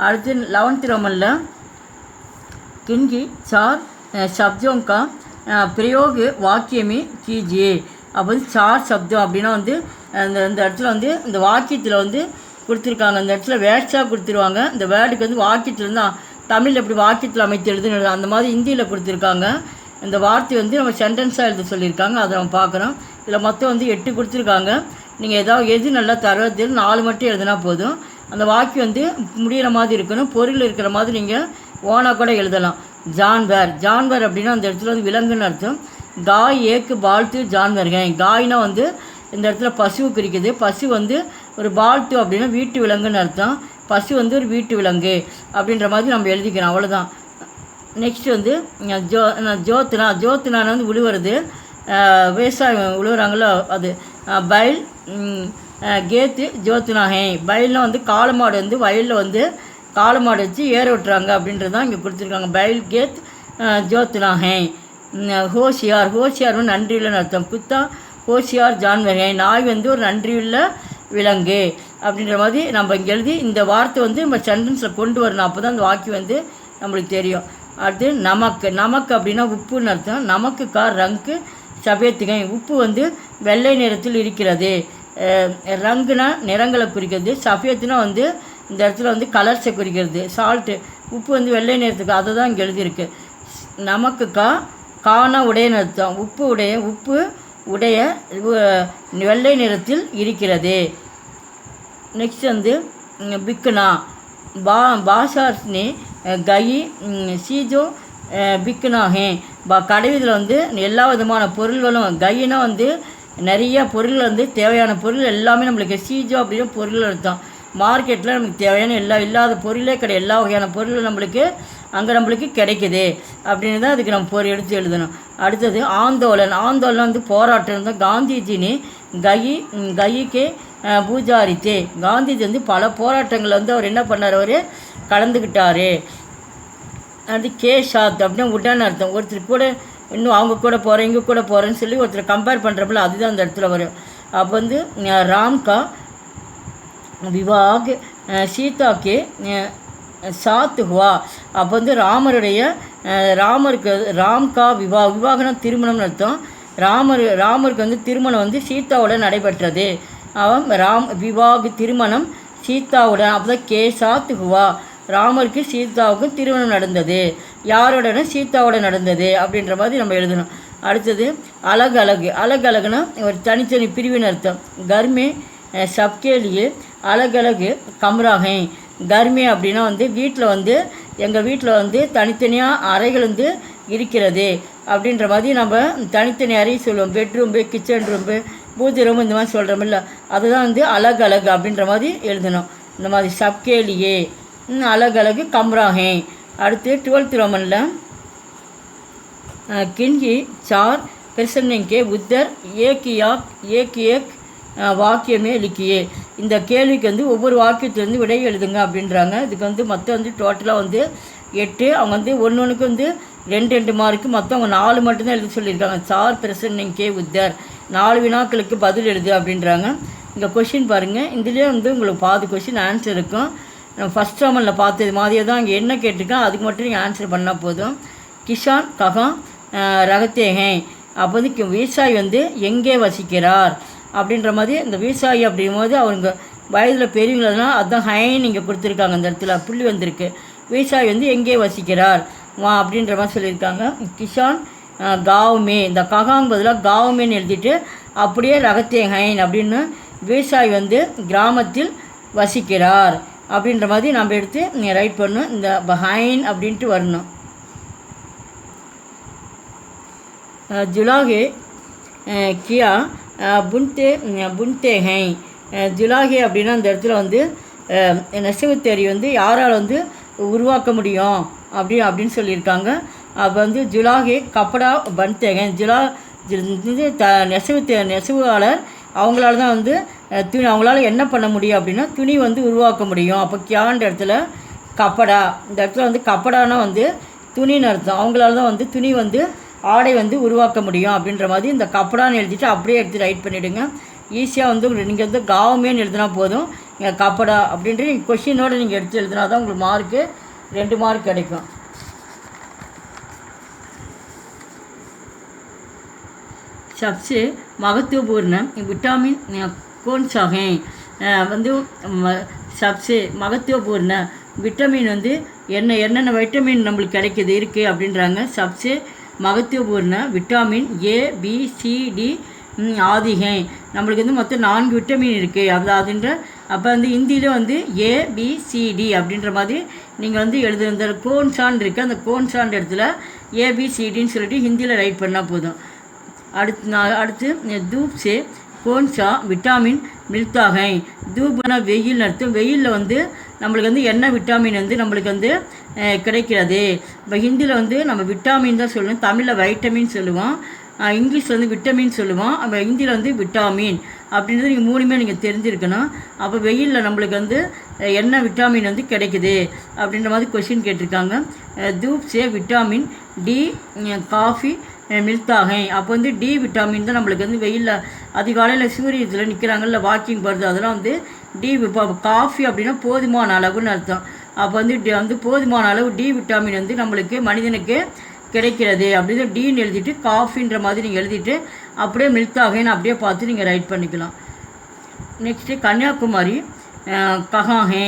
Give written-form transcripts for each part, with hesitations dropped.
அடுத்து 11th Roman किनकी 4 शब्दों का प्रयोग वाक्य में कीजिए. அப்போ 4 சப்தம் அப்படின்னா இந்த இடத்துல இந்த வாக்கியத்தில் கொடுத்துருக்காங்க. இந்த இடத்துல வேர்ட்ஸாக கொடுத்துருவாங்க. இந்த வேர்டுக்கு வாக்கியத்தில் தமிழில் எப்படி வாக்கியத்தில் அமைத்து எழுதுன்னு அந்த மாதிரி ஹிந்தியில் கொடுத்துருக்காங்க. இந்த வார்த்தை நம்ம சென்டென்ஸாக எழுத சொல்லியிருக்காங்க. அதை நம்ம பார்க்குறோம். இதில் மொத்தம் 8 கொடுத்துருக்காங்க. நீங்கள் எது நல்லா தரது 4 மட்டும் எழுதுனா போதும். அந்த வாக்கியம் முடிகிற மாதிரி இருக்கணும், பொருள் இருக்கிற மாதிரி நீங்கள் ஓனாக கூட எழுதலாம். ஜான்வர் அப்படின்னா அந்த இடத்துல விலங்குன்னு அர்த்தம். காய் ஏக்கு பால்த்து ஜான்வர்கை. காய்னா இந்த இடத்துல பசு குறிக்குது. பசு ஒரு பால்த்து அப்படின்னா வீட்டு விலங்குன்னு அர்த்தம். பசு ஒரு வீட்டு விலங்கு அப்படின்ற மாதிரி நம்ம எழுதிக்கிறோம். அவ்வளோதான். நெக்ஸ்ட் ஜோத்னா உழுவுறது. விவசாயம் உழுவுறாங்களோ அது. பைல் கேத்து ஜோத்னா ஹே. பைல்னால் காளமாடு வயலில் காளமாடு வச்சு ஏற விட்டுறாங்க அப்படின்றது தான் இங்கே கொடுத்துருக்காங்க. பைல் கேத் ஜோத்னா ஹே. ஹோஷியார் நன்றியுள்ளன்னு அர்த்தம். குத்தா ஹோஷியார் ஜான்வர் ஹே. நாய் ஒரு நன்றியுள்ள விலங்கு அப்படின்ற மாதிரி நம்ம இங்கே எழுதி இந்த வார்த்தை நம்ம சென்டென்ஸில் கொண்டு வரணும். அப்போ தான் அந்த வாக்கியம் நம்மளுக்கு தெரியும். அடுத்து நமக்கு அப்படின்னா உப்புன்னு அர்த்தம். நமக்கு ரங்கு சபேத்துகை. உப்பு வெள்ளை நிறத்தில் இருக்கிறது. ரங்குனா நிறங்களை குறிக்கிறது. சஃபேத்துனா இந்த இடத்துல கலர்ஸை குறிக்கிறது. சால்ட்டு உப்பு வெள்ளை நிறத்துக்கு, அதை தான் இங்கே எழுதியிருக்கு. நமக்கு காணா உடையன்னு அர்த்தம். உப்பு உடைய வெள்ளை நிறத்தில் இருக்கிறது. நெக்ஸ்ட் பிக்குனா பாஷார்ஸ்னி கயி சீஜோ பிக்குனா ஹே. கடைவீதியில் எல்லா விதமான பொருள்களும் கையினா நிறைய பொருள் தேவையான பொருள் எல்லாமே நம்மளுக்கு சீஜோ அப்படின்னு பொருள் அர்த்தம். மார்க்கெட்டில் நமக்கு தேவையான இல்லாத பொருளே கிடையாது. எல்லா வகையான பொருளும் நம்மளுக்கு கிடைக்குது அப்படின்னு தான் அதுக்கு நம்ம எடுத்து எழுதணும். அடுத்தது ஆந்தோலன் போராட்டம் தான். காந்திஜினி கயிக்கே பூஜாரித்தே. காந்திஜி பல போராட்டங்கள் அவர் என்ன பண்ணார், அவர் கலந்துக்கிட்டார். அது கேஷாத் அப்படின்னா உடன் அர்த்தம். ஒருத்தர் கூட இன்னும் அவங்க கூட போகிறேன் இங்கே கூட போகிறேன்னு சொல்லி ஒருத்தர் கம்பேர் பண்ணுறப்பல அதுதான் அந்த இடத்துல வரும். அப்போ ராம்கா விவாக் சீதாக்கே சாத் ஹுவா. அப்போ ராம்கா விவாகனா திருமணம்னு அர்த்தம். ராமருக்கு திருமணம் சீதாவோட நடைபெற்றது. அவன் விவாக் திருமணம் சீதாவுடன். அப்போ தான் சாத் ஹுவா. ராமருக்கு சீதாவுக்கும் திருமணம் நடந்தது. யாரோடனா சீதாவோட நடந்தது அப்படின்ற மாதிரி நம்ம எழுதணும். அடுத்தது அழகுனா ஒரு தனித்தனி பிரிவின் அர்த்தம். கர்மே சப்கேலியே அழகு கம்ராகை. கர்மே அப்படின்னா வீட்டில் எங்கள் வீட்டில் தனித்தனியாக அறைகள் இருக்கிறது அப்படின்ற மாதிரி நம்ம தனித்தனி அறை சொல்லுவோம். பெட்ரூம்பு, கிச்சன் ரூம்பு, பூஜை ரூம் இந்த மாதிரி சொல்கிறோமில்ல, அதுதான் அழகு அப்படின்ற மாதிரி எழுதணும். இந்த மாதிரி சப்கேலியே அழகு கம்ராகை. அடுத்து 12th रोमन किनकी 4 प्रश्नों के उत्तर एक வாக்கியமே லிக்கியே. இந்த கேள்விக்கு ஒவ்வொரு வாக்கியத்துலேருந்து விடை எழுதுங்க அப்படின்றாங்க. இதுக்கு மொத்தம் டோட்டலாக 8. அவங்க ஒன்றுக்கு 2 மார்க்கு. மொத்தம் அவங்க 4 மட்டும்தான் எழுத சொல்லியிருக்காங்க. 4 प्रश्नों के उत्तर 4 வினாக்களுக்கு பதில் எழுது அப்படின்றாங்க. இங்கே கொஷின் பாருங்கள். இதுலேயே உங்களுக்கு பாதி கொஷின் ஆன்சர் இருக்கும். ஃபஸ்ட் ரோமனில் பார்த்தது மாதிரியே தான் இங்கே என்ன கேட்டிருக்கேன் அதுக்கு மட்டும் நீங்கள் ஆன்சர் பண்ணால் போதும். கிஷான் ககான் ரகத்தேகை. அப்போ விவசாயி எங்கே வசிக்கிறார் அப்படின்ற மாதிரி இந்த விவசாயி அப்படிங்கும்போது அவங்க வயதில் பெரியவங்களா அதுதான் ஹைன் இங்கே கொடுத்துருக்காங்க. அந்த இடத்துல புள்ளி வந்திருக்கு. விவசாயி எங்கே வசிக்கிறார் அப்படின்ற மாதிரி சொல்லியிருக்காங்க. கிஷான் காவுமே. இந்த ககாங் பதிலாக காவுமேன்னு எழுதிட்டு அப்படியே ரகத்தேகைன் அப்படின்னு விவசாயி கிராமத்தில் வசிக்கிறார் அப்படின்ற மாதிரி நம்ம எடுத்து ரைட் பண்ணணும். இந்த பஹைன் அப்படின்ட்டு வரணும். ஜுலாகே கியா புன்தே ஹை. ஜுலாகே அப்படின்னா அந்த இடத்துல நெசவு தேரி யாரால் உருவாக்க முடியும் அப்படின்னு சொல்லியிருக்காங்க. அப்போ ஜுலாகே கப்படா பன்தேகன். நெசவாளர் அவங்களால தான் துணி அவங்களால என்ன பண்ண முடியும் அப்படின்னா துணி உருவாக்க முடியும். அப்போ கியான்ற இடத்துல கப்படா. இந்த இடத்துல கப்படானா துணின்னு அர்த்தம். அவங்களால தான் துணி ஆடை உருவாக்க முடியும் அப்படின்ற மாதிரி இந்த கப்படான்னு எழுதிட்டு அப்படியே எடுத்து ரைட் பண்ணிவிடுங்க. ஈஸியாக நீங்கள் காவுமேன்னு எழுதினா போதும். கப்படா அப்படின்ட்டு நீங்கள் கொஷினோடு நீங்கள் எடுத்து எழுதினா தான் உங்களுக்கு மார்க்கு 2 மார்க் கிடைக்கும். सबसे महत्वपूर्ण विटामिन कौन सा है வந்து सबसे महत्वपूर्ण விட்டமின் வந்து என்னென்ன வைட்டமின் நம்மளுக்கு கிடைக்கிது இருக்குது அப்படின்றாங்க. சப்சே மகத்துவபூர்ண விட்டாமின் ABCD ஆதிகை நம்மளுக்கு வந்து மொத்தம் 4 விட்டமின் இருக்குது. அதுன்ற அப்போ வந்து ஹிந்தியில் வந்து ABCD அப்படின்ற மாதிரி நீங்கள் வந்து எழுதுகிற கோன்சான் இருக்குது. அந்த கோன்சான் இடத்துல ABCDன்னு சொல்லிட்டு ஹிந்தியில் ரைட் பண்ணால் போதும். அடுத்து धूप से कौन सा विटामिन मिलता है. धूपना வெயில் அர்த்தம். வெயிலில் வந்து நம்மளுக்கு வந்து என்ன விட்டாமின் வந்து நம்மளுக்கு வந்து கிடைக்கிறது. இப்போ ஹிந்தியில் வந்து நம்ம விட்டாமின் தான் சொல்லுவோம், தமிழில் வைட்டமின் சொல்லுவோம், இங்கிலீஷில் வந்து விட்டமின் சொல்லுவோம், அப்போ ஹிந்தியில் வந்து விட்டாமின் அப்படின்றது நீங்கள் 3மே நீங்கள் தெரிஞ்சிருக்கணும். அப்போ வெயிலில் நம்மளுக்கு வந்து என்ன விட்டாமின் வந்து கிடைக்குது அப்படின்ற மாதிரி கொஷின் கேட்டிருக்காங்க. धूप से विटामिन D காஃபி மில்தாக அப்போ வந்து டி விட்டாமின் தான் நம்மளுக்கு வந்து வெயிலில் அதிகாலையில் சூரியத்தில் நிற்கிறாங்கல்ல, வாக்கிங் போகிறது, அதெல்லாம் வந்து டி. இப்போ காஃபி அப்படின்னா போதுமான அளவுன்னு அர்த்தம். அப்போ வந்து போதுமான அளவு டி விட்டாமின் வந்து நம்மளுக்கு மனிதனுக்கு கிடைக்கிறது அப்படின்னு டின்னு எழுதிட்டு காஃபின்ற மாதிரி நீங்கள் எழுதிட்டு அப்படியே மில்தாகன்னு அப்படியே பார்த்து நீங்கள் ரைட் பண்ணிக்கலாம். நெக்ஸ்ட்டு கன்னியாகுமரி கஹாஹே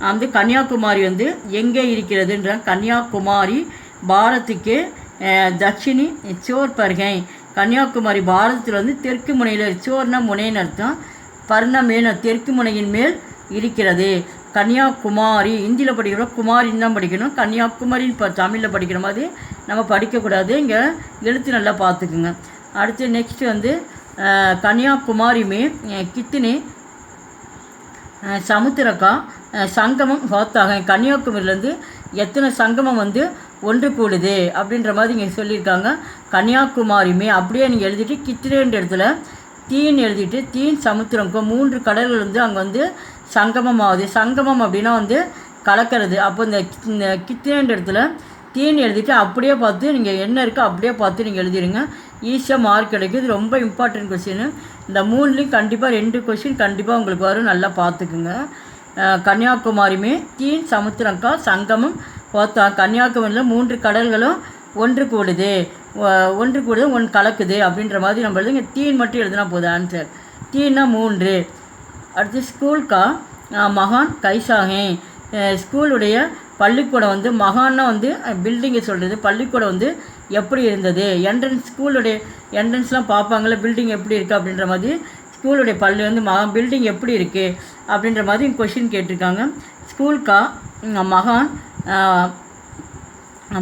வந்து கன்னியாகுமரி வந்து எங்கே இருக்கிறதுன்ற கன்னியாகுமரி பாரத்துக்கு தட்சிணி சோர் பர்கை. கன்னியாகுமரி பாரதத்தில் வந்து தெற்கு முனையில், சோர்னா முனைன்னு அர்த்தம், பர்ண மேன தெற்கு முனையின் மேல் இருக்கிறது. கன்னியாகுமரி ஹிந்தியில் படிக்கிறோம், குமாரின்னு தான் படிக்கணும். கன்னியாகுமரின்னு தமிழில் படிக்கிற மாதிரி நம்ம படிக்கக்கூடாது. இங்கே எழுத்து நல்லா பார்த்துக்குங்க. அடுத்து நெக்ஸ்ட்டு வந்து கன்னியாகுமரி மே கித்தனே சமுத்திரக்கா சங்கமம் ஹோத்தாக. கன்னியாகுமரியிலேருந்து எத்தனை சங்கமம் வந்து ஒன்று கூடுது அப்படின்ற மாதிரி இங்கே சொல்லியிருக்காங்க. கன்னியாகுமரியுமே அப்படியே நீங்கள் எழுதிட்டு கித்திரேன்ற இடத்துல தீன் எழுதிட்டு தீன் சமுத்திரம்க்கோ 3 கடல்கள் வந்து அங்கே வந்து சங்கமம் ஆகுது. சங்கமம் அப்படின்னா வந்து கலக்கிறது. அப்போ இந்த கித்திரேன்ற இடத்துல தீன் எழுதிட்டு அப்படியே பார்த்து நீங்கள் என்ன இருக்கோ அப்படியே பார்த்து நீங்கள் எழுதிடுங்க. ஈஸியாக மார்க் கிடைக்கும். இது ரொம்ப இம்பார்ட்டன்ட் கொஸ்டின். இந்த 3லேயும் கண்டிப்பாக 2 கொஸ்டின் கண்டிப்பாக உங்களுக்கு வரும், நல்லா பார்த்துக்குங்க. கன்னியாகுமரியுமே தீன் சமுத்திரம்க்கா சங்கமம் பார்த்தா. கன்னியாகுமரியில் 3 கடல்களும் ஒன்று கூடுது, ஒன்று கலக்குது அப்படின்ற மாதிரி நம்ம இங்கே தீன் மட்டும் எழுதினா போதும் ஆன்சர். தீன்னா 3. அடுத்து ஸ்கூல்கா மகான் கைசாகே. ஸ்கூலுடைய பள்ளிக்கூடம் வந்து மகான்னா வந்து பில்டிங்கை சொல்கிறது, பள்ளிக்கூடம் வந்து எப்படி இருந்தது. ஸ்கூலுடைய என்ட்ரன்ஸ்லாம் பார்ப்பாங்களே பில்டிங் எப்படி இருக்குது அப்படின்ற மாதிரி ஸ்கூலுடைய பள்ளி வந்து பில்டிங் எப்படி இருக்குது அப்படின்ற மாதிரி கொஷின் கேட்டிருக்காங்க. ஸ்கூல்கா மகான்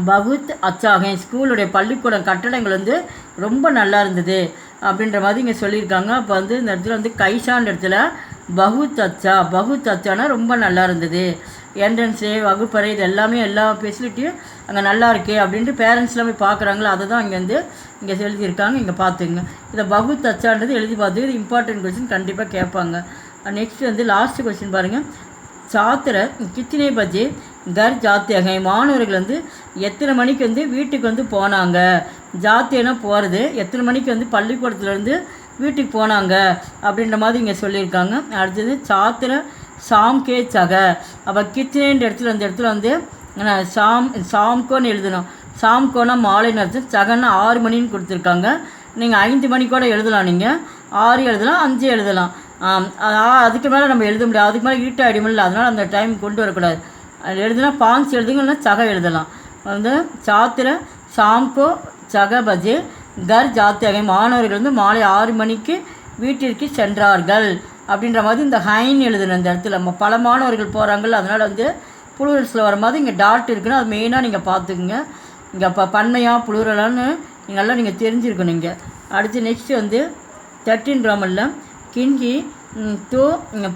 பகுத் அச்சாக. ஸ்கூலுடைய பள்ளிக்கூடம் கட்டடங்கள் வந்து ரொம்ப நல்லா இருந்தது அப்படின்ற மாதிரி இங்கே சொல்லியிருக்காங்க. அப்போ வந்து இந்த இடத்துல வந்து கைசான்ற இடத்துல பகுத் அச்சானா ரொம்ப நல்லா இருந்தது. என்ட்ரன்ஸு வகுப்பறை இது எல்லாமே எல்லா ஃபெசிலிட்டியும் அங்கே நல்லா இருக்குது அப்படின்ட்டு பேரண்ட்ஸ்லாம் போய் பார்க்குறாங்களோ அதை தான் இங்கே எழுதியிருக்காங்க. இங்கே பார்த்துங்க. இதை பகுத் அச்சான்றது எழுதி பார்த்து இது இம்பார்ட்டன்ட் கொஸ்டின் கண்டிப்பாக கேட்பாங்க. நெக்ஸ்ட் வந்து லாஸ்ட் கொஸ்டின் பாருங்கள். சாத்திர கித்தனை பஜே கர் ஜாத்தியகை. மாணவர்கள் வந்து எத்தனை மணிக்கு வந்து வீட்டுக்கு வந்து போனாங்க. ஜாத்தியனா போகிறது, எத்தனை மணிக்கு வந்து பள்ளிக்கூடத்துலேருந்து வீட்டுக்கு போனாங்க அப்படின்ற மாதிரி இங்கே சொல்லியிருக்காங்க. அடுத்தது சாத்திர சாம்கே சக. அப்போ கித்தனைன்ற இடத்துல அந்த இடத்துல வந்து சாம்கோன்னு எழுதணும். சாம்கோனா மாலைன்னு அர்த்தம், சகன்னா 6 மணின்னு கொடுத்துருக்காங்க. நீங்கள் 5 மணிக்கூட எழுதலாம், நீங்கள் 6 எழுதலாம், 5 எழுதலாம். அதுக்கு மேலே நம்ம எழுத முடியாது, அதுக்கு மேலே இருட்டாயிடுமில்ல, அதனால் அந்த டைம் கொண்டு வரக்கூடாது. எழுதுனா 5 எழுதுங்கன்னா சக எழுதலாம். வந்து சாத்திர சாம்கோ சக பஜே கர் ஜாத்தியகை. மாணவர்கள் வந்து மாலை 6 மணிக்கு வீட்டிற்கு சென்றார்கள் அப்படின்ற மாதிரி இந்த ஹைன் எழுதணும். இந்த இடத்துல பல மாணவர்கள் போகிறாங்கல்ல, அதனால் வந்து புளூரல்ஸில் வர மாதிரி இங்கே டாட் இருக்குன்னா அது மெயினாக நீங்கள் பார்த்துக்குங்க. இங்கே பன்மையாக புளூரலான்னு நல்லா நீங்கள் தெரிஞ்சுருக்கணும். இங்கே அடுத்து நெக்ஸ்ட்டு வந்து 13 ரோமனில் கிண்கி தோ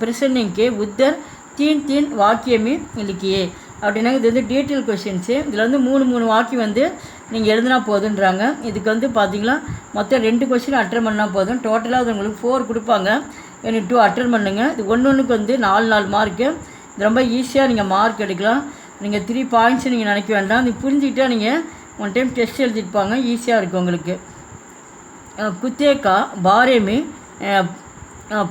பிரசன்னிங்கே உத்தர் தீன் வாக்கியமே இலக்கியே அப்படின்னா இது வந்து டீட்டெயில் கொஷின்ஸு. இதில் வந்து 3 வாக்கியம் வந்து நீங்கள் எழுதினா போதுன்றாங்க. இதுக்கு வந்து பார்த்தீங்களா மொத்தம் 2 கொஷின் அட்டன் பண்ணால் போதும். டோட்டலாக அது உங்களுக்கு 4 கொடுப்பாங்க, எனக்கு 2 அட்டன் பண்ணுங்க. இது ஒன்றுக்கு வந்து 4 மார்க்கு. இது ரொம்ப ஈஸியாக நீங்கள் மார்க் எடுக்கலாம். நீங்கள் 3 பாயிண்ட்ஸ் நீங்கள் நினைக்க வேண்டாம். இது புரிஞ்சுக்கிட்டால் நீங்கள் 1 டைம் டெஸ்ட் எழுதிருப்பாங்க, ஈஸியாக இருக்கும் உங்களுக்கு. குத்தேக்கா பாரேமே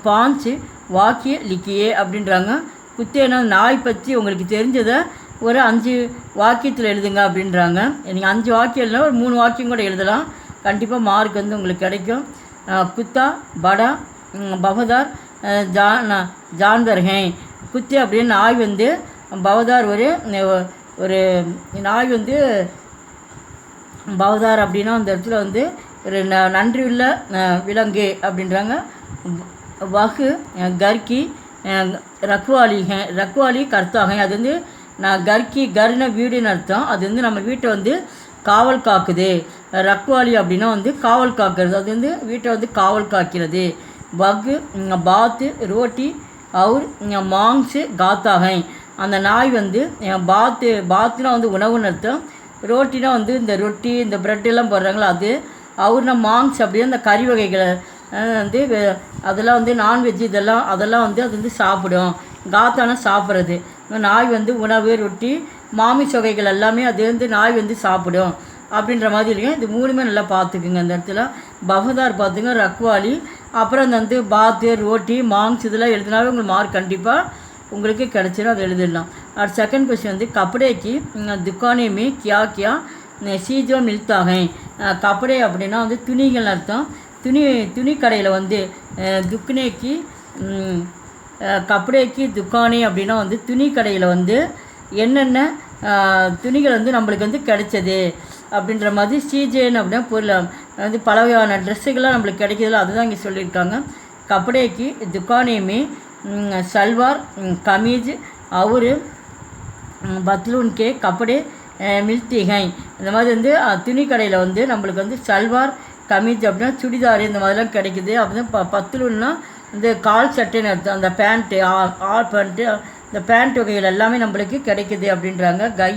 5 வாக்கிய லிக்கியே அப்படின்றாங்க. குத்தேனா நாய் பற்றி உங்களுக்கு தெரிஞ்சதை ஒரு 5 வாக்கியத்தில் எழுதுங்க அப்படின்றாங்க. நீங்கள் 5 வாக்கியம் எழுதுனா ஒரு 3 வாக்கியம் கூட எழுதலாம். கண்டிப்பாக மார்க் வந்து உங்களுக்கு கிடைக்கும். குத்தா படா பவதார் ஜான்வர் ஹே. குத்தே அப்படின்னு நாய் வந்து, பவதார் ஒரு நாய் வந்து பவதார் அப்படின்னா அந்த இடத்துல வந்து ஒரு நன்றியுள்ள விலங்கு அப்படின்றாங்க. வகு கர்கி ரக்வாலி கர்த்தாங்க. அது வந்து கர்கி கர்னா வீடுன்னு அர்த்தம். அது வந்து நம்ம வீட்டை வந்து காவல் காக்குது. ரக்வாலி அப்படின்னா வந்து காவல் காக்கிறது. அது வந்து வீட்டை வந்து காவல் காக்கிறது. வகு பாத்து ரோட்டி அவர் மாங்ஸு காத்தாகை. அந்த நாய் வந்து பாத்துனா வந்து உணவுன்னு அர்த்தம். ரோட்டினா வந்து இந்த ரொட்டி இந்த ப்ரெட்டெல்லாம் போடுறாங்களோ அது. அவர்னா மாங்ஸ் அப்படின்னா இந்த கறி வகைகளை வந்து அதெல்லாம் வந்து நான்வெஜ் அதெல்லாம் வந்து அது வந்து சாப்பிடும். காத்தானா சாப்பிட்றது. நாய் வந்து உணவு ரொட்டி மாமிச வகைகள் எல்லாமே அது வந்து நாய் வந்து சாப்பிடும் அப்படின்ற மாதிரி இருக்கும். இது 3மே நல்லா பார்த்துக்குங்க. அந்த இடத்துல பவதார் பார்த்துங்க, ரக்வாலி, அப்புறம் அந்த வந்து பாத்து ரோட்டி மாங்ஸ் இதெல்லாம் எழுதினாவே உங்களுக்கு மார்க் கண்டிப்பாக உங்களுக்கு கிடச்சிடும். அதை எழுதிடலாம். அடுத்த செகண்ட் கொஸ்டின் வந்து கப்படேக்கு துக்கானே மே கியா கியா சீஜோ மில்தாகை. கப்படே அப்படின்னா வந்து துணிகள் அர்த்தம். துணி கடையில் வந்து துக்குனேக்கு கப்படேக்கு துக்கானே அப்படின்னா வந்து துணி கடையில் வந்து என்னென்ன துணிகள் வந்து நம்மளுக்கு வந்து கிடைச்சது அப்படின்ற மாதிரி. சீஜேன்னு அப்படின்னா பொருள் வந்து பல வகையான ட்ரெஸ்ஸுகள்லாம் நம்மளுக்கு கிடைக்கிறதில்ல, அதுதான் இங்கே சொல்லியிருக்காங்க. கப்படேக்கு துக்கானேமே சல்வார் கமீஜ் அவர் பத்லூன்கே கப்படே மில்திகை. இந்த மாதிரி வந்து துணி கடையில் வந்து நம்மளுக்கு வந்து சல்வார் கமீஜ் அப்படின்னா சுடிதார் இந்த மாதிரிலாம் கிடைக்குது. அப்படின்னா பத்துலூன்னா இந்த கால் சட்டைன்னு அர்த்தம். அந்த பேண்ட்டு ஆல் பேண்ட்டு இந்த பேண்ட் வகைகள் எல்லாமே நம்மளுக்கு கிடைக்குது அப்படின்றாங்க. கை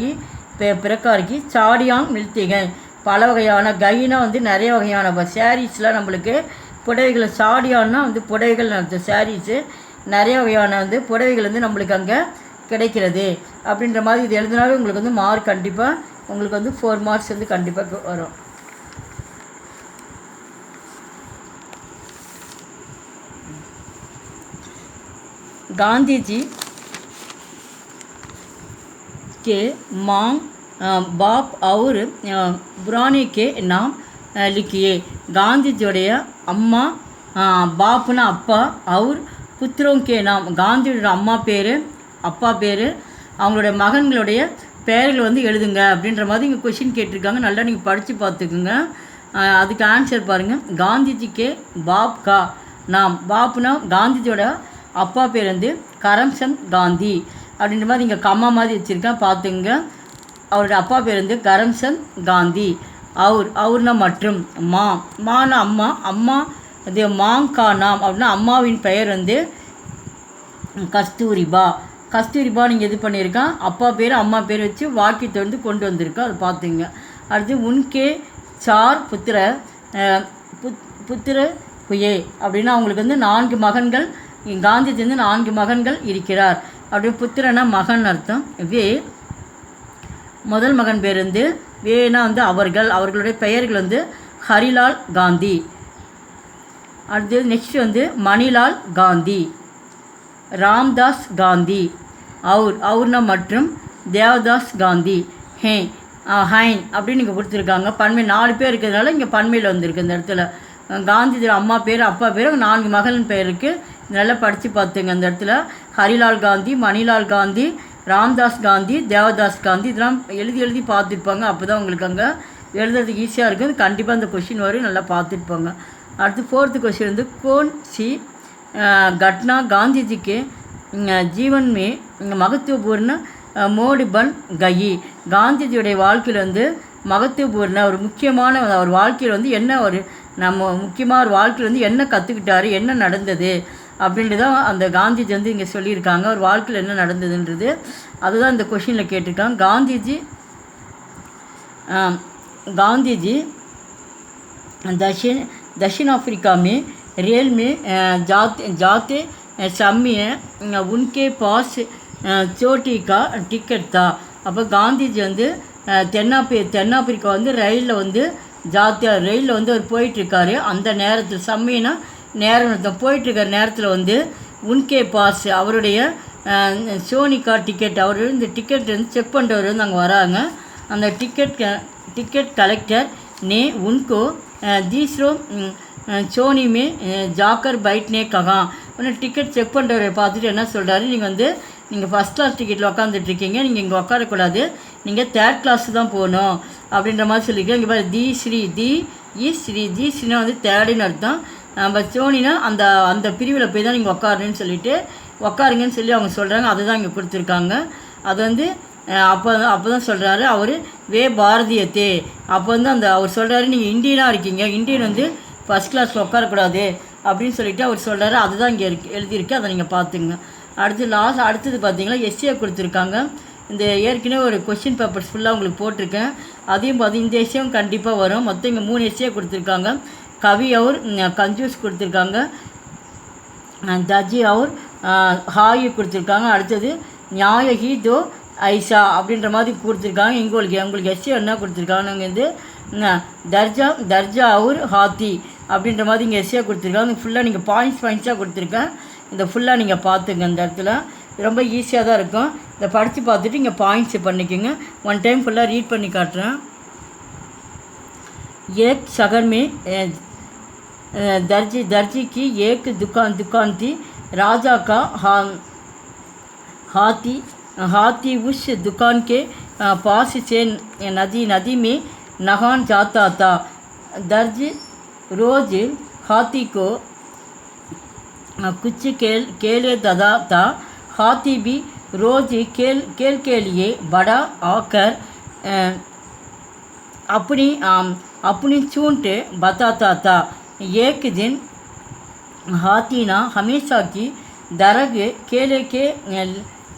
பிரக்காரிக்கு சாடியாங் மில்திகை. பல வகையான கைனா வந்து நிறைய வகையான சாரீஸ்லாம் நம்மளுக்கு புடவைகள். சாடியான்னா வந்து புடவைகள் அர்த்தம். சாரீஸு நிறைய வகையான வந்து புடவைகள் வந்து நம்மளுக்கு அங்கே கிடைக்கிறது அப்படின்ற மாதிரி. இது எழுதினாவே உங்களுக்கு வந்து மார்க் கண்டிப்பாக உங்களுக்கு வந்து 4 மார்க்ஸ் வந்து கண்டிப்பாக வரும். गांधी जी के माँ बाप और पुराने के नाम लिखिए. காந்திஜியோடைய அம்மா பாப்னா அப்பா, அவர் புத்திரோं के नाम காந்தியோட அம்மா பேர் அப்பா பேர் அவங்களுடைய மகன்களுடைய பெயர்கள் வந்து எழுதுங்க அப்படின்ற மாதிரி இங்கே கொஷின் கேட்டிருக்காங்க. நல்லா நீங்கள் படித்து பார்த்துக்குங்க. அதுக்கு ஆன்சர் பாருங்கள். காந்திஜிக்கே பாப் கா நாம். பாப்னா காந்திஜியோட அப்பா பேர் வந்து கரம்சந்த் காந்தி அப்படின்ற மாதிரி இங்கே கம்மா மாதிரி வச்சுருக்கேன் பார்த்துங்க. அவருடைய அப்பா பேர் வந்து கரம்சந்த் காந்தி. அவர்னா மற்றும் மானா அம்மா அது மாங்கா நாம் அப்படின்னா அம்மாவின் பெயர் வந்து கஸ்தூரிபா நீங்கள் இது பண்ணியிருக்கான். அப்பா பேர் அம்மா பேர் வச்சு வாக்கியத்தை வந்து கொண்டு வந்திருக்கோம், அதை பார்த்துங்க. அடுத்து உன்கே சார் புத்திர ஹுயே அப்படின்னா அவங்களுக்கு வந்து 4 மகன்கள். காந்திஜி வந்து 4 மகன்கள் இருக்கிறார். அப்படி புத்திரனா மகன் அர்த்தம். முதல் மகன் பேர் வந்து வேனா வந்து அவர்களுடைய பெயர்கள் வந்து ஹரிலால் காந்தி. அடுத்தது நெக்ஸ்ட் வந்து மணிலால் காந்தி, ராம்தாஸ் காந்தி, அவர்னா மற்றும் தேவதாஸ் காந்தி, ஹைன் அப்படின்னு இங்கே கொடுத்துருக்காங்க. பன்மை 4 பேர் இருக்கிறதுனால இங்கே பன்மையில் வந்திருக்கு. இந்த இடத்துல காந்திஜி அம்மா பேர் அப்பா பேர் 4 மகளின் பெயர் இருக்குது. நல்லா படித்து பார்த்துங்க. அந்த இடத்துல ஹரிலால் காந்தி, மணிலால் காந்தி, ராம்தாஸ் காந்தி, தேவதாஸ் காந்தி இதெல்லாம் எழுதி பார்த்துருப்பாங்க. அப்போ தான் உங்களுக்கு அங்கே எழுதுறதுக்கு ஈஸியாக இருக்கும். கண்டிப்பாக அந்த கொஷின் வரும், நல்லா பார்த்துருப்பாங்க. அடுத்து 4th கொஷின் வந்து கோன் சி घटना गांधी जी के जीवन में महत्वपूर्ण मोड़ बन गई. காந்திஜியுடைய வாழ்க்கையில் வந்து மகத்துவபூர்ண ஒரு முக்கியமான ஒரு வாழ்க்கையில் வந்து என்ன ஒரு நம்ம முக்கியமாக ஒரு வாழ்க்கையில் வந்து என்ன கற்றுக்கிட்டாரு, என்ன நடந்தது அப்படின்ட்டு தான் அந்த காந்திஜி வந்து இங்கே சொல்லியிருக்காங்க. ஒரு வாழ்க்கையில் என்ன நடந்ததுன்றது அதுதான் இந்த கொஷினில் கேட்டிருக்காங்க. காந்திஜி दक्षिण अफ्रीका में रेल में जाते समय उनके पास चोटी का टिकट था. அப்போ காந்திஜி வந்து தென்னாப்பிரிக்கா வந்து ரயிலில் வந்து ரயிலில் வந்து அவர் போயிட்டுருக்காரு. அந்த நேரத்தில் சம்மினா நேரம் போயிட்டுருக்கிற நேரத்தில் வந்து உன்கே பாஸ் அவருடைய சோனிகா டிக்கெட் அவர் இந்த டிக்கெட் வந்து செக் பண்ணுறவர் வந்து அங்கே வராங்க. அந்த டிக்கெட் கலெக்டர் ने उनको तीसरो சோனி மே ஜாக்கர் பைட்னே ககா ஒன்று டிக்கெட் செக் பண்ணுறவரை பார்த்துட்டு என்ன சொல்கிறாரு, நீங்கள் ஃபஸ்ட் கிளாஸ் டிக்கெட்டில் உட்காந்துட்ருக்கீங்க, நீங்கள் இங்கே உட்காரக்கூடாது, நீங்கள் தேர்ட் கிளாஸ் தான் போகணும் அப்படின்ற மாதிரி சொல்லியிருக்கேன். இங்கே பாரு தி ஸ்ரீனா வந்து தேர்டுன்னு அர்த்தம். நம்ம சோனினா அந்த பிரிவில் போய் தான் நீங்கள் உட்காருன்னு சொல்லிவிட்டு உட்காருங்கன்னு சொல்லி அவங்க சொல்கிறாங்க. அதுதான் இங்கே கொடுத்துருக்காங்க. அது வந்து அப்போ தான் சொல்கிறாரு அவர் வே பாரதியத்தே. அப்போ வந்து அவர் சொல்கிறாரு நீங்கள் இந்தியனாக இருக்கீங்க, இந்தியன் வந்து ஃபஸ்ட் கிளாஸில் உட்காரக்கூடாது அப்படின்னு சொல்லிவிட்டு அவர் சொல்கிறாரு. அதுதான் இங்கே எழுதியிருக்கு, அதை நீங்கள் பார்த்துங்க. அடுத்தது பார்த்தீங்கன்னா எஸ்ஏ கொடுத்துருக்காங்க. இந்த ஏற்கனவே ஒரு கொஷின் பேப்பர்ஸ் ஃபுல்லாக உங்களுக்கு போட்டிருக்கேன், அதையும் பார்த்து இந்த எஸ்ஏவும் கண்டிப்பாக வரும். மொத்தம் இங்கே 3 எஸ்ஏ கொடுத்துருக்காங்க. கவி அவர் கஞ்சூஸ் கொடுத்துருக்காங்க, தஜி அவர் ஹாயு கொடுத்துருக்காங்க. அடுத்தது நியாயகி தோ ஐஷா அப்படின்ற மாதிரி கொடுத்துருக்காங்க. உங்களுக்கு எஸ்ஏ என்ன கொடுத்துருக்காங்க, நாங்கள் வந்து தர்ஜா அவர் ஹாத்தி அப்படின்ற மாதிரி இங்கே எஸ்ஏ கொடுத்துருக்காங்க. ஃபுல்லாக நீங்கள் பாயிண்ட்ஸாக கொடுத்துருக்கேன். இந்த ஃபுல்லாக நீங்கள் பார்த்துங்க. இந்த இடத்துல ரொம்ப ஈஸியாக தான் இருக்கும். இதை படித்து பார்த்துட்டு இங்கே பாயிண்ட்ஸ் பண்ணிக்கோங்க. ஒன் டைம் ஃபுல்லாக ரீட் பண்ணி காட்டுறேன். एक शहर में दर्जी की एक दुकान थी. राजा का हाथी उस दुकान के पास से नदी में नहान जाता था. दर्जी रोज़ हाथी को कुछ केले देता था. हाथी भी रोज़ केल के लिए बड़ा आकर अपनी चूंट बताता था. एक दिन हाथी ना हमेशा की दरग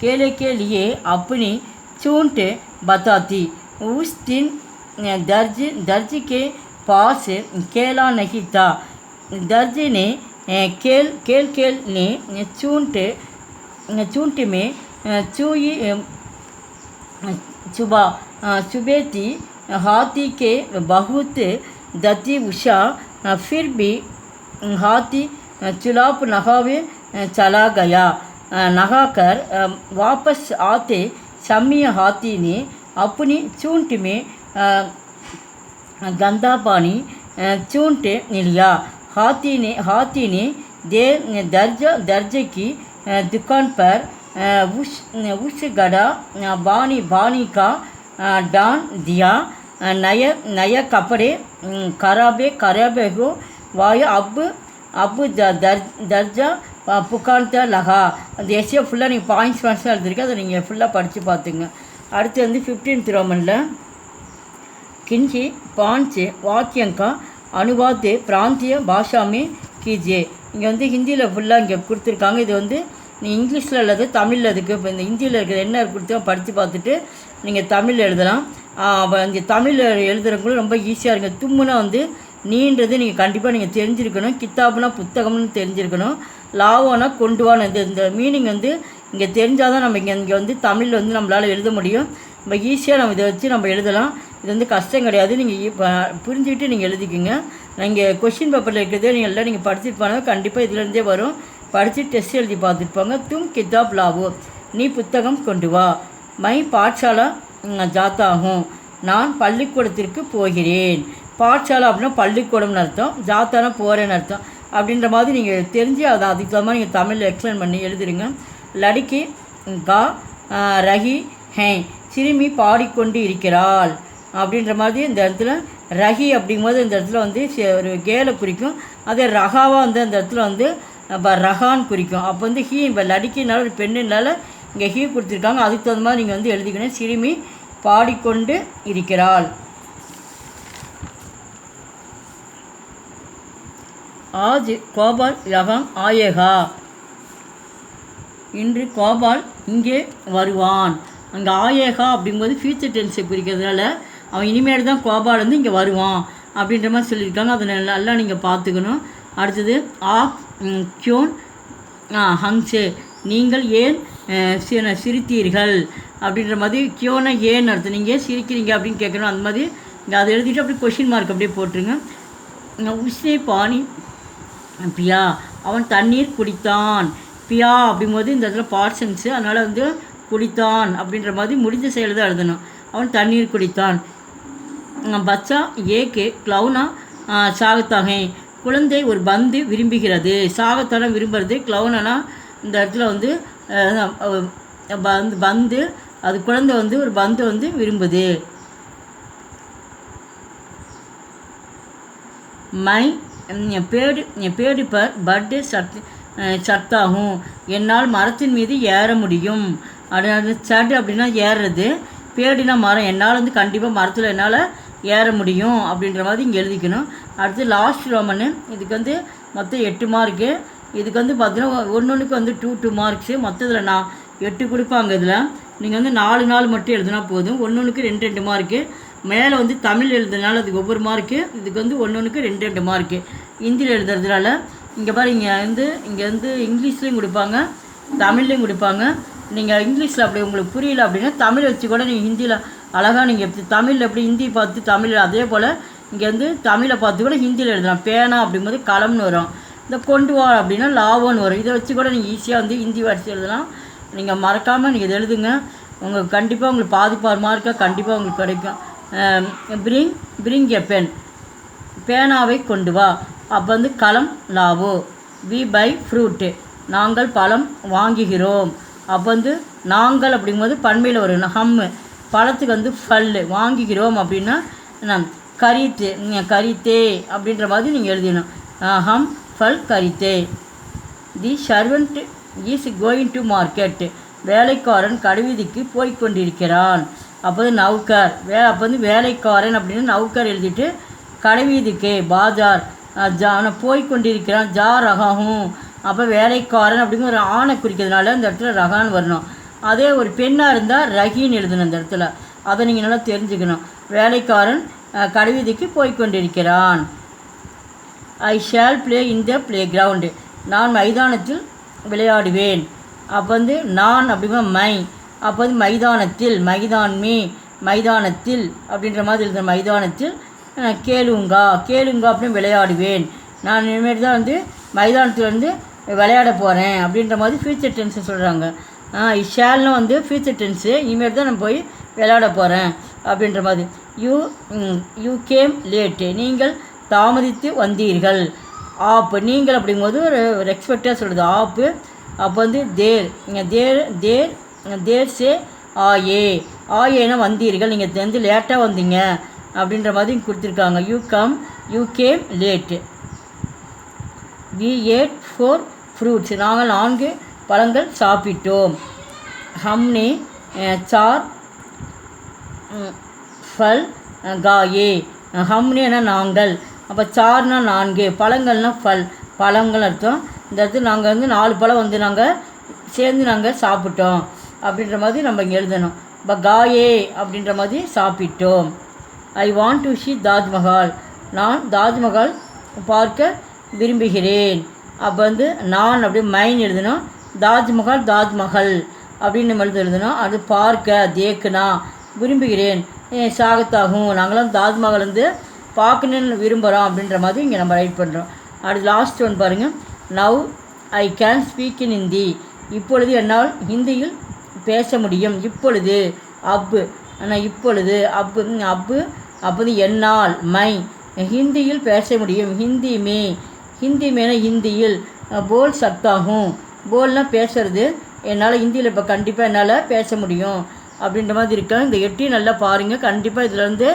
केले के लिए अपनी चूंट बताती. उस दिन दर्जी के पास केला नहीं था. दर्जी ने केल ने चूंट में चुबे थी. हाथी के बहुत दती उषा, फिर भी हाथी चुलाप नहावे चला गया. नहाकर वापस आते समय हाथी ने अपनी चूंट में गंदा पानी चूंट लिया. हाथी ने दर्जे की दुकान पर उस गड़ा पानी का डाल दिया. नया कपड़े खराबे हो वाया. अब दर्जा புகார்த்த லகா. அந்த எஸ்ஏ ஃபுல்லாக நீங்கள் பாயிண்ட்ஸ் எழுதிருக்கு, அதை நீங்கள் ஃபுல்லாக படித்து பார்த்துங்க. அடுத்து வந்து 15th रोमनिல் किन्हीं 5 वाक्यों का अनुवाद प्रांतीय भाषा में कीजिए. இங்கே வந்து ஹிந்தியில் ஃபுல்லாக இங்கே கொடுத்துருக்காங்க. இது வந்து நீ இங்கிலீஷில் அல்லது தமிழில் இருக்குது. இப்போ இந்த ஹிந்தியில் இருக்கிறது என்ன கொடுத்தோ படித்து பார்த்துட்டு நீங்கள் தமிழில் எழுதலாம். இங்கே தமிழில் எழுதுறவங்களும் ரொம்ப ஈஸியாக இருக்குது. தும்முனா வந்து நீன்றது நீங்கள் கண்டிப்பாக நீங்கள் தெரிஞ்சிருக்கணும். கித்தாப்புனா புத்தகம்னு தெரிஞ்சிருக்கணும். லாவோனா கொண்டு வான்னு இந்த மீனிங் வந்து இங்கே தெரிஞ்சால் தான் நம்ம இங்கே வந்து தமிழில் வந்து நம்மளால் எழுத முடியும். நம்ம ஈஸியாக நம்ம இதை வச்சு நம்ம எழுதலாம். இது வந்து கஷ்டம் கிடையாது. நீங்கள் புரிஞ்சுக்கிட்டு நீங்கள் எழுதிக்கிங்க. இங்கே கொஷின் பேப்பரில் இருக்கிறதே நீங்கள் எல்லாம் நீங்கள் படிச்சுட்டு போனால் கண்டிப்பாக இதிலேருந்தே வரும். படித்து டெஸ்ட் எழுதி பார்த்துருப்பாங்க. தும் கித்தாப் லாவோ, நீ புத்தகம் கொண்டு வா. மை பாட்சாலா ஜாத்தாகும், நான் பள்ளிக்கூடத்திற்கு போகிறேன். பாட்சாலா அப்படின்னா பள்ளிக்கூடம்னு அர்த்தம், ஜாத்தானா போகிறேன்னு அர்த்தம். அப்படின்ற மாதிரி நீங்கள் தெரிஞ்சு அதை அதுக்கு தகுந்த மாதிரி நீங்கள் தமிழில் எக்ஸ்பிளைன் பண்ணி எழுதுருங்க. லடிக்கி கா ரஹி ஹே, சிறுமி பாடிக்கொண்டு இருக்கிறாள் அப்படின்ற மாதிரி இந்த இடத்துல ரஹி அப்படிங்கும்போது இந்த இடத்துல வந்து ஒரு கேலை குறிக்கும். அதே ரகாவாக வந்து அந்த இடத்துல வந்து ரஹான் குறிக்கும். அப்போ வந்து ஹீ இப்போ லடிக்கினால ஒரு பெண்ணுனால இங்கே ஹீ கொடுத்துருக்காங்க. அதுக்கு தகுந்த மாதிரி நீங்கள் வந்து எழுதிக்கணும். சிறுமி பாடிக்கொண்டு இருக்கிறாள். आज கோபால் யகம் ஆயேகா, இன்று கோபால் இங்கே வருவான். அங்கே ஆயேகா அப்படிங்கும்போது ஃபியூச்சர் டென்ஸை குறிக்கிறதுனால அவன் இனிமேல் தான் கோபால் வந்து இங்கே வருவான் அப்படின்ற மாதிரி சொல்லியிருக்காங்க. அதை நல்லா நீங்கள் பார்த்துக்கணும். அடுத்தது ஆப் கியோன் ஹங்ஸே, நீங்கள் ஏன் சிரித்தீர்கள் அப்படின்ற மாதிரி. கியோனா ஏன்னு அர்த்தம், நீங்கள் ஏன் சிரிக்கிறீங்க அப்படின்னு கேட்கணும். அந்த மாதிரி அதை எழுதிட்டு அப்படியே கொஷின் மார்க் அப்படியே போட்டுருங்க. உஷ்ணே பானி பியா, அவன் தண்ணீர் குடித்தான். பியா அப்படிங்கும்போது இந்த இடத்துல பார்சன்ஸு, அதனால் வந்து குடித்தான் அப்படின்ற மாதிரி முடிஞ்ச செயல் தான் எழுதணும். அவன் தண்ணீர் குடித்தான். பச்சா ஏகே க்ளவுனா சாகத்தாகே, குழந்தை ஒரு பந்து விரும்புகிறது. சாகத்தான விரும்புறது, க்ளவுனா இந்த இடத்துல வந்து பந்து, அது குழந்தை வந்து ஒரு பந்து வந்து விரும்புது. மை பேடு பர் பர்த்டே சத்தாகும், என்னால் மரத்தின் மீது ஏற முடியும். அதாவது சட் அப்படின்னா ஏறுறது, பேடுனா மரம், என்னால் வந்து கண்டிப்பாக மரத்தில் என்னால் ஏற முடியும் அப்படின்ற மாதிரி இங்கே எழுதிக்கணும். அடுத்து லாஸ்ட் ரோமனு, இதுக்கு வந்து மொத்தம் 8 மார்க்கு. இதுக்கு வந்து பார்த்தீங்கன்னா ஒன்றுக்கு வந்து 2 மார்க்ஸு. மொத்தத்தில் நான் 8 கொடுப்பாங்க. இதில் நீங்கள் வந்து 4 நாள் மட்டும் எழுதுனா போதும். ஒன்றுக்கு 2 மார்க்கு. மேலே வந்து தமிழ் எழுதுனால அதுக்கு ஒவ்வொரு மார்க்கு. இதுக்கு வந்து ஒன்றுக்கு 2 மார்க்கு. ஹிந்தியில் எழுதுறதுனால இங்கே பாரு, இங்கே வந்து இங்கிலீஷ்லேயும் கொடுப்பாங்க, தமிழ்லேயும் கொடுப்பாங்க. நீங்கள் இங்கிலீஷில் அப்படி உங்களுக்கு புரியல அப்படின்னா தமிழ் வச்சு கூட நீங்கள் ஹிந்தியில் அழகாக நீங்கள் தமிழில் எப்படி ஹிந்தி பார்த்து தமிழ், அதே போல் இங்கே வந்து தமிழை பார்த்து கூட ஹிந்தியில் எழுதலாம். பேனா அப்படிங்கும்போது கலம்னு வரும், இந்த கொண்டு வா அப்படின்னா லாவோன்னு வரும். இதை வச்சு கூட நீங்கள் ஈஸியாக வந்து ஹிந்தி வரிசை எழுதலாம். நீங்கள் மறக்காமல் நீங்கள் இதை எழுதுங்க. உங்களுக்கு கண்டிப்பாக உங்களுக்கு பாதிப்பார் மார்க்காக கண்டிப்பாக உங்களுக்கு கிடைக்கும். பிரிங் எ பென், பேனாவை கொண்டு வா. அப்போ வந்து களம் லாவோ. வி பை ஃப்ரூட்டு, நாங்கள் பழம் வாங்குகிறோம். அப்போ வந்து நாங்கள் அப்படிங்கும்போது பன்மையில் வரும். ஹம்மு, பழத்துக்கு வந்து ஃபல்லு, வாங்குகிறோம் அப்படின்னா கரித்தே அப்படின்ற மாதிரி நீங்கள் எழுதிடணும். ஹம் ஃபல் கரித்தே. The servant is going to market, வேலைக்காரன் கடைவீதிக்கு போய்கொண்டிருக்கிறான். அப்போ வந்து நவுக்கர், அப்போ வந்து வேலைக்காரன் அப்படின்னு நவுக்கர் எழுதிட்டு கடைவீதிக்கு பாஜார் போய்கொண்டிருக்கிறான். ஜா ரகாகும், அப்போ வேலைக்காரன் அப்படிங்கிற ஒரு ஆணை குறிக்கிறதுனால இந்த இடத்துல ரகான்னு வரணும். அதே ஒரு பெண்ணாக இருந்தால் ரகின்னு எழுதணும் இந்த இடத்துல. அதை நீங்கள் நல்லா தெரிஞ்சுக்கணும். வேலைக்காரன் கடைவீதிக்கு போய்கொண்டிருக்கிறான். I shall play in the playground, நான் மைதானத்தில் விளையாடுவேன். அப்போ வந்து நான் அப்படிங்கிற மை, அப்போ வந்து மைதானத்தில், மைதானத்தில் அப்படின்ற மாதிரி எழுதுகிற மைதானத்தில். கேளுங்கா அப்படின்னு விளையாடுவேன். நான் இனிமேல் தான் வந்து மைதானத்தில் வந்து விளையாட போகிறேன் அப்படின்ற மாதிரி ஃபியூச்சர் டென்ஸை சொல்கிறாங்க. ஷேல்னு வந்து ஃபியூச்சர் டென்ஸு, இனிமேல் தான் நான் போய் விளையாட போகிறேன் அப்படின்ற மாதிரி. யூ கேம் லேட்டு, நீங்கள் தாமதித்து வந்தீர்கள். ஆப்பு, நீங்கள் அப்படிங்கும்போது ஒரு ரெஸ்பெக்டாக சொல்லுது ஆப்பு. அப்போ வந்து தேர் சே ஆயேனா வந்தீர்கள், நீங்கள் வந்து லேட்டாக வந்தீங்க அப்படின்ற மாதிரி கொடுத்துருக்காங்க. You came late. We ate 4 fruits, நாங்கள் 4 பழங்கள் சாப்பிட்டோம். ஹம்னே 4 ஃபல் காயே, ஹம்னேனா நாங்கள், அப்போ 4னா 4, பழங்கள்னா ஃபல், பழங்கள் அர்த்தம். இந்த இடத்துல நாங்கள் வந்து 4 பழம் வந்து நாங்கள் சேர்ந்து நாங்கள் சாப்பிட்டோம் அப்படின்ற மாதிரி நம்ம இங்கே எழுதணும். இப்போ காயே அப்படின்ற மாதிரி சாப்பிட்டோம். I want to C Taj Mahal, நான் தாஜ்மஹால் பார்க்க விரும்புகிறேன். அப்போ வந்து நான் அப்படி மைன் எழுதணும். தாஜ்மஹல் அப்படின்னு நம்ம எழுதணும். அது பார்க்க தேக்குனா விரும்புகிறேன். சாகத்தாகும், நாங்களாம் தாஜ்மஹால் வந்து பார்க்கணுன்னு விரும்புகிறோம் அப்படின்ற மாதிரி இங்கே நம்ம ரைட் பண்ணுறோம். அடுத்து லாஸ்ட் ஒன் பாருங்கள். Now I can speak in Hindi, இப்பொழுது என்னால் ஹிந்தியில் பேச முடியும். இப்பொழுது அப்பு, ஆனால் இப்பொழுது அப்பு அப்போது என்னால் மை ஹிந்தியில் பேச முடியும். ஹிந்திமேனா ஹிந்தியில். போல் சக்தாகும், போல்னால் பேசுறது, என்னால் ஹிந்தியில் இப்போ கண்டிப்பாக என்னால் பேச முடியும் அப்படின்ற மாதிரி இருக்கேன். இந்த 8 நல்லா பாருங்கள். கண்டிப்பாக இதில் வந்து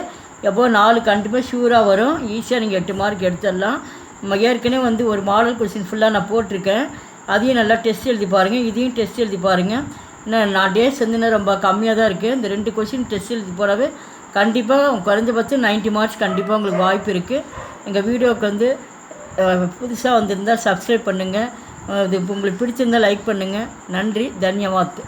எப்போ 4 கண்டிப்பாக ஷூராக வரும். ஈஸியாக நீங்கள் 8 மார்க் எடுத்துடலாம். நம்ம ஏற்கனவே வந்து ஒரு மாடல் கொஸ்டின் ஃபுல்லாக நான் போட்டிருக்கேன். அதையும் நல்லா டெஸ்ட் எழுதி பாருங்கள், இதையும் டெஸ்ட் எழுதி பாருங்கள். நான் டேஸ் வந்து ரொம்ப கம்மியாக தான் இருக்குது. இந்த 2 கொஸ்டின் டெஸ்ட் எழுதி போகிறவே கண்டிப்பாக குறைஞ்சபட்சம் 90 மார்க்ஸ் கண்டிப்பாக உங்களுக்கு வாய்ப்பு இருக்குது. எங்கள் வீடியோவுக்கு வந்து புதுசாக வந்திருந்தால் சப்ஸ்கிரைப் பண்ணுங்கள். இது உங்களுக்கு பிடிச்சிருந்தால் லைக் பண்ணுங்கள். நன்றி, தன்யவாத்.